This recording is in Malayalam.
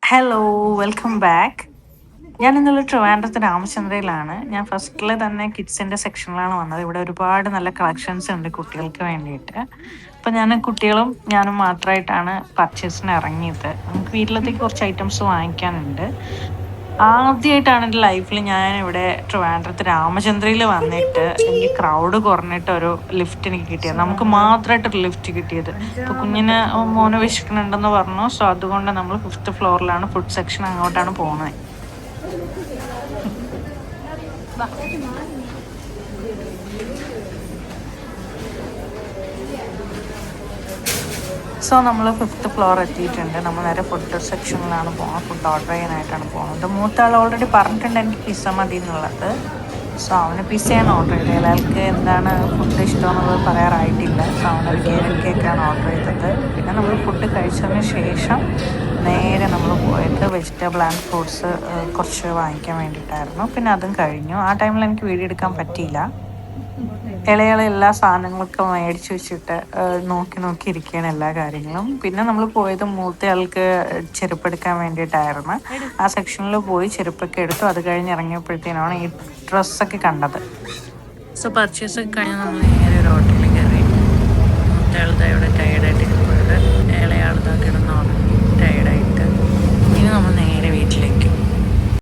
Hello, welcome back. ഞാൻ ഇന്നലെ ട്രിവാൻഡ്രത്ത് രാമചന്ദ്രയിലാണ്. ഞാൻ ഫസ്റ്റിൽ തന്നെ കിഡ്സിൻ്റെ സെക്ഷനിലാണ് വന്നത്. ഇവിടെ ഒരുപാട് നല്ല കളക്ഷൻസ് ഉണ്ട് കുട്ടികൾക്ക് വേണ്ടിയിട്ട്. അപ്പം കുട്ടികളും ഞാനും മാത്രമായിട്ടാണ് പർച്ചേസിന് ഇറങ്ങിയത്. നമുക്ക് വീട്ടിലത്തേക്ക് കുറച്ച് ഐറ്റംസ് വാങ്ങിക്കാനുണ്ട്. ആദ്യമായിട്ടാണ് എൻ്റെ ലൈഫിൽ ഞാൻ ഇവിടെ ട്രിവാൻഡ്രത്ത് രാമചന്ദ്രയിൽ വന്നിട്ട് എനിക്ക് ക്രൗഡ് കുറഞ്ഞിട്ട് ഒരു ലിഫ്റ്റ് എനിക്ക് കിട്ടിയത്. നമുക്ക് മാത്രമായിട്ടൊരു ലിഫ്റ്റ് കിട്ടിയത്. ഇപ്പോൾ കുഞ്ഞിന് മോന് വിശക്കുന്നുണ്ടെന്ന് പറഞ്ഞു. സോ അതുകൊണ്ട് നമ്മൾ 5th ഫ്ലോറിലാണ്, ഫുഡ് സെക്ഷൻ, അങ്ങോട്ടാണ് പോകുന്നത്. സോ നമ്മൾ 5th ഫ്ലോർ എത്തിയിട്ടുണ്ട്. നമ്മൾ നേരെ ഫുഡ് സെക്ഷനിലാണ് പോകുന്നത്. ഫുഡ് ഓർഡർ ചെയ്യാനായിട്ടാണ് പോകുന്നത്. മൂത്ത ആൾ ഓൾറെഡി പറഞ്ഞിട്ടുണ്ട് എനിക്ക് പിസ്സ മതി എന്നുള്ളത്. സോ അവന് പിസ്സയാണ് ഓർഡർ ചെയ്തത്. അയാൾക്ക് എന്താണ് ഫുഡ് ഇഷ്ടമെന്നുള്ളത് പറയാറായിട്ടില്ല. സോ അവനൊരു കേക്കാണ് ഓർഡർ ചെയ്തത്. പിന്നെ നമ്മൾ ഫുഡ് കഴിച്ചതിന് ശേഷം നേരെ നമ്മൾ പോയത് വെജിറ്റബിൾ ആൻഡ് ഫ്രൂട്ട്സ് കുറച്ച് വാങ്ങിക്കാൻ വേണ്ടിയിട്ടായിരുന്നു. പിന്നെ അതും കഴിഞ്ഞു. ആ ടൈമിൽ എനിക്ക് വീഡിയോ എടുക്കാൻ പറ്റിയില്ല. ഇളയാളെ എല്ലാ സാധനങ്ങളൊക്കെ മേടിച്ച് വെച്ചിട്ട് നോക്കി ഇരിക്കുകയാണ് എല്ലാ കാര്യങ്ങളും. പിന്നെ നമ്മൾ പോയത് മൂത്തയാൾക്ക് ചെരുപ്പെടുക്കാൻ വേണ്ടിയിട്ടായിരുന്നു. ആ സെക്ഷനിൽ പോയി ചെരുപ്പൊക്കെ എടുത്തു. അത് കഴിഞ്ഞ് ഇറങ്ങിയപ്പോഴത്തേനാണ് ഈ ഡ്രസ്സൊക്കെ കണ്ടത്. സോ പർച്ചേസ് ഒക്കെ കഴിഞ്ഞ് നമ്മൾ നേരെ ഒരു